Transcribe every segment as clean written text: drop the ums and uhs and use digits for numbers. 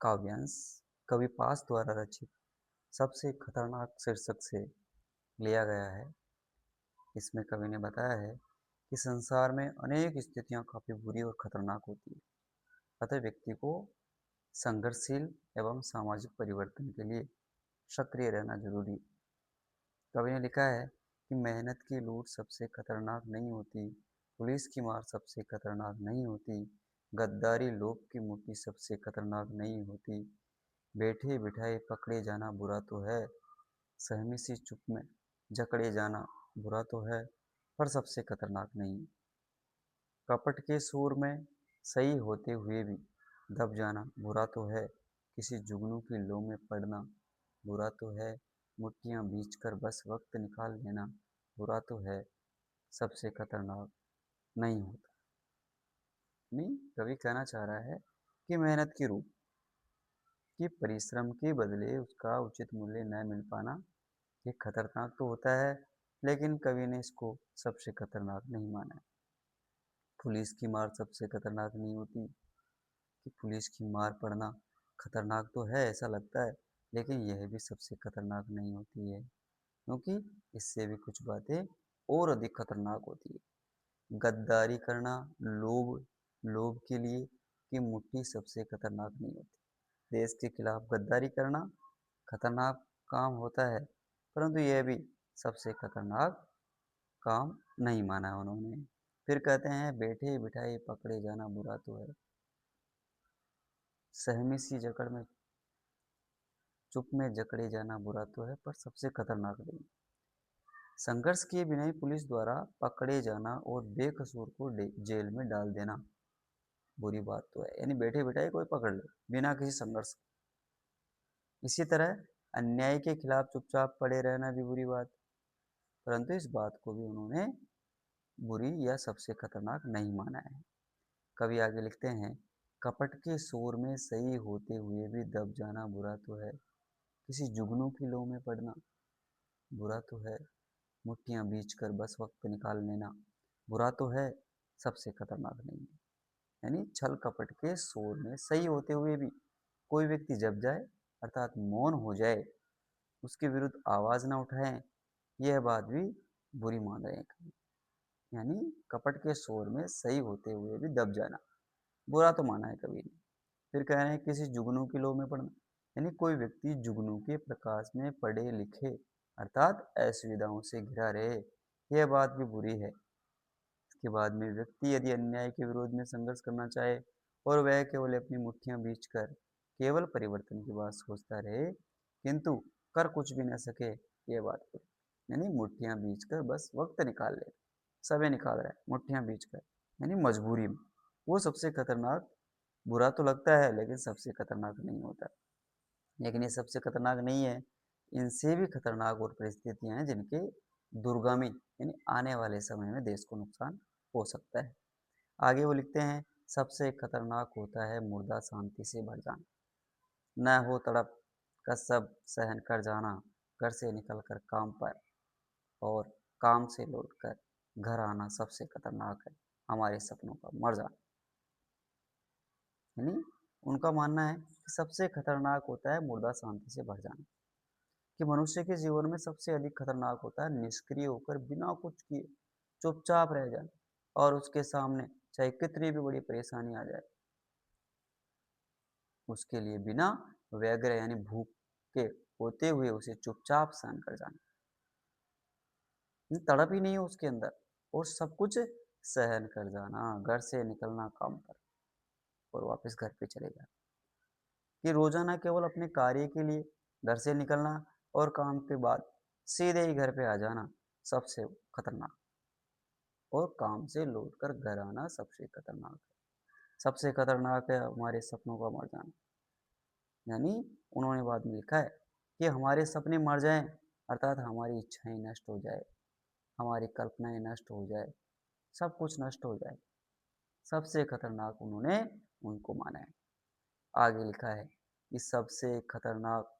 काव्यांश कवि पास द्वारा रचित सबसे खतरनाक शीर्षक से लिया गया है। इसमें कवि ने बताया है कि संसार में अनेक स्थितियां काफी बुरी और खतरनाक होती है। अतः व्यक्ति को संघर्षशील एवं सामाजिक परिवर्तन के लिए सक्रिय रहना जरूरी है। कवि ने लिखा है कि मेहनत की लूट सबसे खतरनाक नहीं होती, पुलिस की मार सबसे खतरनाक नहीं होती, गद्दारी लोभ की मुट्ठी सबसे खतरनाक नहीं होती, बैठे बिठाए पकड़े जाना बुरा तो है, सहमी सी चुप में जकड़े जाना बुरा तो है, पर सबसे खतरनाक नहीं। कपट के सूर में सही होते हुए भी दब जाना बुरा तो है, किसी जुगनू की लो में पड़ना बुरा तो है, मुट्ठियां बींचकर बस वक्त निकाल लेना बुरा तो है, सबसे खतरनाक नहीं होता। नहीं, कवि कहना चाह रहा है कि मेहनत की रूप कि परिश्रम के बदले उसका उचित मूल्य न मिल पाना ये खतरनाक तो होता है, लेकिन कवि ने इसको सबसे खतरनाक नहीं माना है। पुलिस की मार सबसे खतरनाक नहीं होती कि पुलिस की मार पड़ना खतरनाक तो है ऐसा लगता है, लेकिन यह भी सबसे खतरनाक नहीं होती है, क्योंकि इससे भी कुछ बातें और अधिक खतरनाक होती है। गद्दारी करना लोभ लोभ के लिए की मुट्ठी सबसे खतरनाक नहीं होती। देश के खिलाफ गद्दारी करना खतरनाक काम होता है, परंतु यह भी सबसे खतरनाक काम नहीं माना उन्होंने। फिर कहते हैं बैठे बिठाए पकड़े जाना बुरा तो है, सहमी सी जकड़ में चुप में जकड़े जाना बुरा तो है, पर सबसे खतरनाक नहीं। संघर्ष किए बिना ही पुलिस द्वारा पकड़े जाना और बेकसूर को जेल में डाल देना बुरी बात तो है, यानी बैठे बिठाए कोई पकड़ ले बिना किसी संघर्ष। इसी तरह अन्याय के खिलाफ चुपचाप पड़े रहना भी बुरी बात, परंतु इस बात को भी उन्होंने बुरी या सबसे खतरनाक नहीं माना है। कवि आगे लिखते हैं, कपट के शोर में सही होते हुए भी दब जाना बुरा तो है, किसी जुगनू की लो में पड़ना बुरा तो है, मुट्ठियां बीच कर बस वक्त निकाल लेना बुरा तो है, सबसे खतरनाक नहीं है। यानी छल कपट के शोर में सही होते हुए भी कोई व्यक्ति जब जाए अर्थात मौन हो जाए, उसके विरुद्ध आवाज न उठाए, यह बात भी बुरी मान रहे हैं कवि। यानी कपट के शोर में सही होते हुए भी दब जाना बुरा तो माना है कवि ने। फिर कह रहे हैं किसी जुगनू की लो में पड़ना, यानी कोई व्यक्ति जुगनू के प्रकाश में पढ़े लिखे अर्थात असुविधाओं से घिरा रहे, यह बात भी बुरी है। इसके बाद में व्यक्ति यदि अन्याय के विरोध में संघर्ष करना चाहे और वह केवल अपनी मुट्ठियां बींच कर केवल परिवर्तन की बात सोचता रहे, किंतु कर कुछ भी न सके, ये बात बुरी। यानी मुट्ठियां बींच कर बस वक्त निकाल ले, समय निकाल रहा है मुट्ठियां बींच कर, यानी मजबूरी में, वो सबसे खतरनाक। बुरा तो लगता है लेकिन सबसे खतरनाक नहीं होता। लेकिन ये सबसे खतरनाक नहीं है, इनसे भी खतरनाक और परिस्थितियां हैं जिनके दुर्गामी यानी आने वाले समय में देश को नुकसान हो सकता है। आगे वो लिखते हैं, सबसे खतरनाक होता है मुर्दा शांति से भर जाना, न हो तड़प का सब सहन कर जाना, घर से निकलकर काम पर और काम से लौटकर घर आना सबसे खतरनाक है, हमारे सपनों का मर जाना। यानी उनका मानना है कि सबसे खतरनाक होता है मुर्दा शांति से भर जाना, कि मनुष्य के जीवन में सबसे अधिक खतरनाक होता है निष्क्रिय होकर बिना कुछ किए चुपचाप रह जाना, और उसके सामने चाहे कितनी भी बड़ी परेशानी आ जाए उसके लिए बिना व्यग्र यानी भूख के होते हुए उसे चुपचाप सहन कर जाना। तड़प ही नहीं है उसके अंदर, और सब कुछ सहन कर जाना, घर से निकलना काम पर और वापस घर पे चले जाना, कि रोजाना केवल अपने कार्य के लिए घर से निकलना और काम के बाद सीधे ही घर पे आ जाना सबसे खतरनाक, और काम से लौटकर घर आना सबसे खतरनाक है। सबसे खतरनाक है हमारे सपनों का मर जाना। यानी उन्होंने बाद में लिखा है कि हमारे सपने मर जाएं अर्थात हमारी इच्छाएं नष्ट हो जाए, हमारी कल्पनाएं नष्ट हो जाए, सब कुछ नष्ट हो जाए, सबसे खतरनाक उन्होंने उनको माना है। आगे लिखा है कि सबसे खतरनाक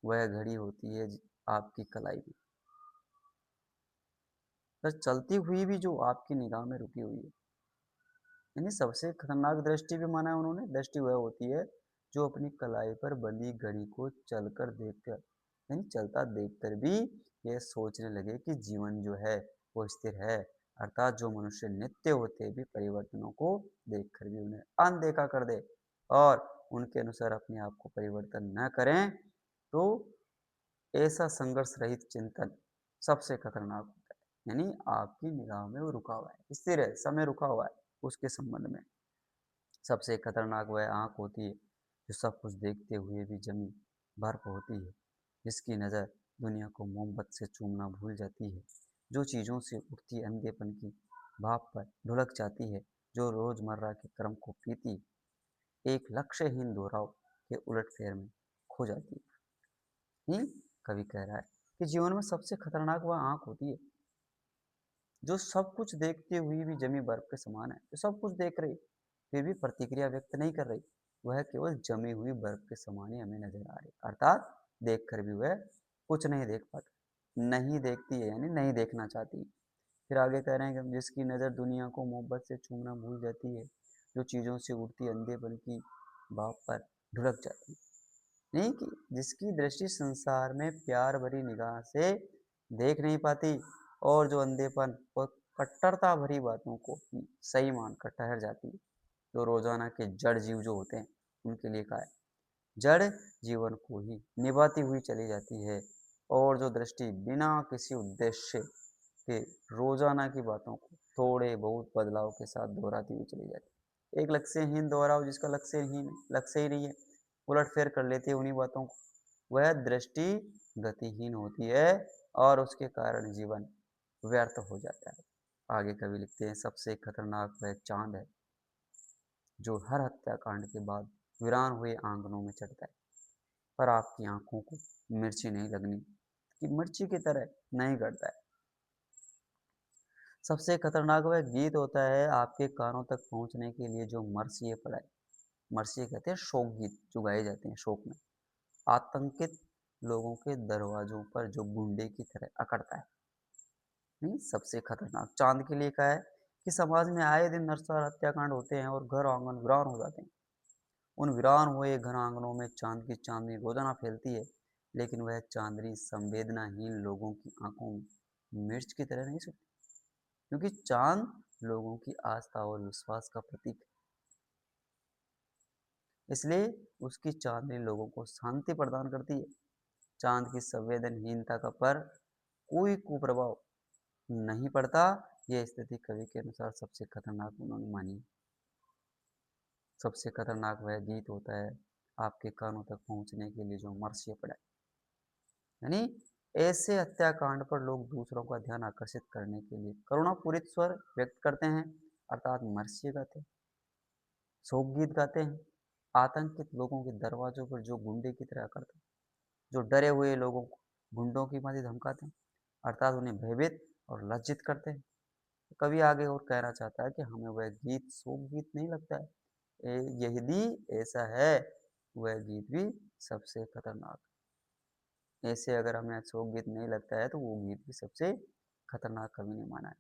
वह घड़ी होती है आपकी कलाई में, बस चलती हुई भी जो आपकी निगाह में रुकी हुई है। यानी सबसे खतरनाक दृष्टि भी माना है उन्होंने, दृष्टि वह होती है जो अपनी कलाई पर बंधी घड़ी को चलकर देखकर यानी चलता देखकर भी यह सोचने लगे कि जीवन जो है वो स्थिर है, अर्थात जो मनुष्य नित्य होते भी परिवर्तनों को देखकर भी उन्हें अनदेखा कर दे और उनके अनुसार अपने आप को परिवर्तन न करें, तो ऐसा संघर्ष रहित चिंतन सबसे खतरनाक होता है। यानी आपकी निगाह में वो रुका हुआ है, स्थिर है, समय रुका हुआ है उसके संबंध में। सबसे खतरनाक वह आंख होती है जो सब कुछ देखते हुए भी जमी बर्फ होती है, जिसकी नज़र दुनिया को मोमबत्ती से चूमना भूल जाती है, जो चीज़ों से उठती अंधेपन की भाप पर ढुलक जाती है, जो रोजमर्रा के क्रम को पीती एक लक्ष्यहीन दोहराव के उलटफेर में खो जाती है। ही कवि कह रहा है कि जीवन में सबसे खतरनाक वह आंख होती है जो सब कुछ देखते हुए भी जमी बर्फ के समान है, जो सब कुछ देख रही फिर भी प्रतिक्रिया व्यक्त नहीं कर रही, वह केवल जमी हुई बर्फ के समान ही हमें नजर आ रही, अर्थात देख कर भी वह कुछ नहीं देख पाती, नहीं देखती है यानी नहीं देखना चाहती। फिर आगे कह रहे हैं कि जिसकी नज़र दुनिया को मोहब्बत से चूमना भूल जाती है, जो चीज़ों से उड़ती अंधेपन की भाप पर ढुलक जाती है, नहीं कि जिसकी दृष्टि संसार में प्यार भरी निगाह से देख नहीं पाती और जो अंधेपन और कट्टरता भरी बातों को ही सही मानकर ठहर जाती है। जो रोजाना के जड़ जीव जो होते हैं उनके लिए का है, जड़ जीवन को ही निभाती हुई चली जाती है और जो दृष्टि बिना किसी उद्देश्य के रोजाना की बातों को थोड़े बहुत बदलाव के साथ दोहराती हुई चली जाती है। एक लक्ष्यहीन दोहराव जिसका लक्ष्य ही नहीं है, उलटफेर कर लेती है उन्हीं बातों को, वह दृष्टि गतिहीन होती है और उसके कारण जीवन व्यर्थ हो जाता है। आगे कवि लिखते हैं सबसे खतरनाक वह चांद है जो हर हत्याकांड के बाद वीरान हुए आंगनों में चढ़ता है, पर आपकी आंखों को मिर्ची नहीं लगनी कि मिर्ची की तरह नहीं गड़ता है। सबसे खतरनाक वह गीत होता है आपके कानों तक पहुंचने के लिए जो मरसिए पढ़ाए, मरसिए कहते हैं शोक गीत जो गाए जाते हैं शोक में, आतंकित लोगों के दरवाजों पर जो गुंडे की तरह अकड़ता है। नहीं, सबसे खतरनाक चांद के लिए क्या है कि समाज में आए दिन नरसंहार हत्याकांड होते हैं और घर आंगन वीरान हो जाते हैं। उन वीरान हुए घर आंगनों में चांद की चांदनी रोजाना फैलती है, लेकिन वह चांदनी संवेदनाहीन लोगों की आंखों में मिर्च की तरह नहीं सुखती, क्योंकि चांद लोगों की आस्था और विश्वास का प्रतीक है, इसलिए उसकी चांदनी लोगों को शांति प्रदान करती है। चांद की संवेदनहीनता का पर कोई कुप्रभाव नहीं पड़ता। यह स्थिति कवि के अनुसार सबसे खतरनाक उन्होंने मानी। सबसे खतरनाक वह गीत होता है आपके कानों तक पहुंचने के लिए जो मर्सिया पड़ा है, यानी ऐसे हत्याकांड पर लोग दूसरों का ध्यान आकर्षित करने के लिए करुणापूरित स्वर व्यक्त करते हैं, अर्थात मर्सिया गाते हैं, शोक गीत गाते हैं, आतंकित लोगों के दरवाजों पर जो गुंडे की तरह करते हैं, जो डरे हुए लोगों को गुंडों की भांति धमकाते हैं, अर्थात उन्हें भयभीत और लज्जित करते हैं। कवि आगे और कहना चाहता है कि हमें वह गीत शोक गीत नहीं लगता है, यदि ऐसा है वह गीत भी सबसे खतरनाक, ऐसे अगर हमें अशोक गीत नहीं लगता है तो वो गीत भी सबसे खतरनाक कवि ने माना है।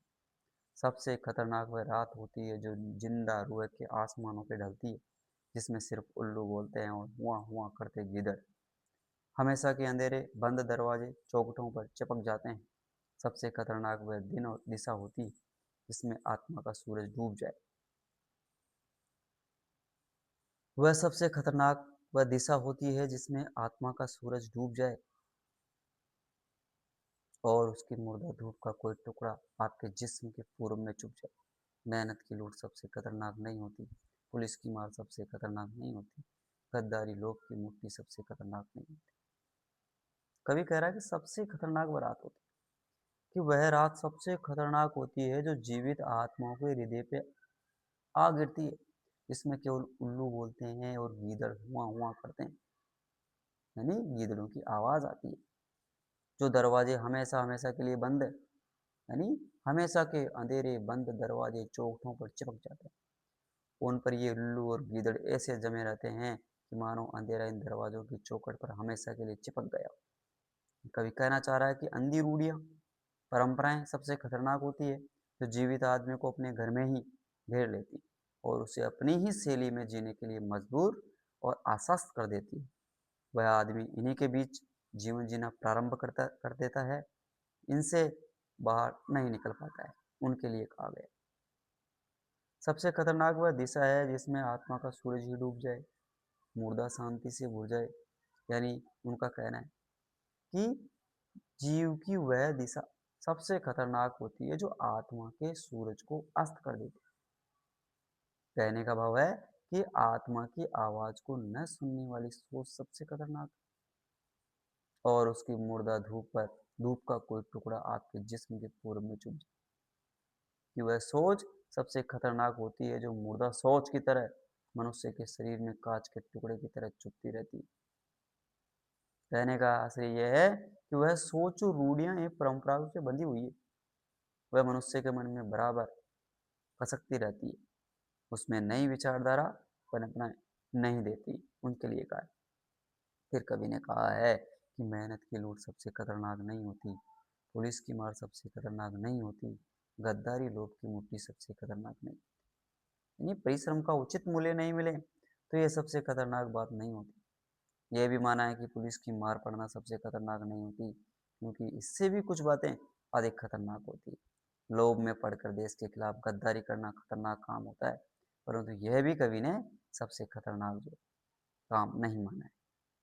सबसे खतरनाक वह रात होती है जो जिंदा रूह के आसमानों पे ढलती है, जिसमें सिर्फ उल्लू बोलते हैं और हुआ हुआ करते गिदड़ हमेशा के अंधेरे बंद दरवाजे चौखटों पर चिपक जाते हैं। सबसे खतरनाक वह दिन और दिशा होती है जिसमें आत्मा का सूरज डूब जाए, वह सबसे खतरनाक वह दिशा होती है जिसमें आत्मा का सूरज डूब जाए और उसकी मुर्दा धूप का कोई टुकड़ा आपके जिस्म के पूरब में चुभ जाए। मेहनत की लूट सबसे खतरनाक नहीं होती, पुलिस की मार सबसे खतरनाक नहीं होती, गद्दारी लोग की मुट्ठी सबसे खतरनाक नहीं होती। कवि कह रहा है कि सबसे खतरनाक वह रात होती है, कि वह रात सबसे खतरनाक होती है जो जीवित आत्माओं के हृदय पे आ गिरती है, जिसमें केवल उल्लू बोलते हैं और गीदड़ हुआ हुआ करते हैं, यानी गीदड़ों की आवाज आती है, जो दरवाजे हमेशा हमेशा के लिए बंद है, यानी हमेशा के अंधेरे बंद दरवाजे चौखटों पर चिपक जाते हैं, उन पर ये उल्लू और गीदड़ ऐसे जमे रहते हैं कि मानो अंधेरा इन दरवाजों की चौखट पर हमेशा के लिए चिपक गया। कवि कहना चाह रहा है कि अंधी रूढ़ियाँ परंपराएं सबसे खतरनाक होती है जो जीवित आदमी को अपने घर में ही घेर लेती और उसे अपनी ही शैली में जीने के लिए मजबूर और आश्वस्त कर देती है। वह आदमी इन्हीं के बीच जीवन जीना प्रारंभ कर देता है, इनसे बाहर नहीं निकल पाता है, उनके लिए कहा गया। सबसे खतरनाक वह दिशा है जिसमें आत्मा का सूरज ही डूब जाए, मुर्दा शांति से भूल जाए। यानी उनका कहना है कि जीव की वह दिशा सबसे खतरनाक होती है जो आत्मा के सूरज को अस्त कर देती है। कहने का भाव है कि आत्मा की आवाज को न सुनने वाली सोच सबसे खतरनाक, और उसकी मुर्दा धूप का कोई टुकड़ा आपके जिस्म के पूर्व में चुभ जाए। कि वह सोच सबसे खतरनाक होती है जो मुर्दा सोच की तरह मनुष्य के शरीर में कांच के टुकड़े की तरह चुभती रहती है। कहने का आशय यह है कि वह सोच जो रूढ़ियां एवं परंपराओं से बंधी हुई है, वह मनुष्य के मन में बराबर खसकती रहती है, उसमें नई विचारधारा पनपना नहीं देती। उनके लिए कहा। फिर कवि ने कहा है कि मेहनत की लूट सबसे खतरनाक नहीं होती, पुलिस की मार सबसे खतरनाक नहीं होती, गद्दारी लोभ की मुट्ठी सबसे खतरनाक नहीं। यानी परिश्रम का उचित मूल्य नहीं मिले तो ये सबसे खतरनाक बात नहीं होती। यह भी माना है कि पुलिस की मार पड़ना सबसे खतरनाक नहीं होती, क्योंकि इससे भी कुछ बातें अधिक खतरनाक होती। लोभ में पड़कर देश के खिलाफ गद्दारी करना खतरनाक काम होता है, परंतु यह भी कवि ने सबसे खतरनाक जो काम नहीं माना है।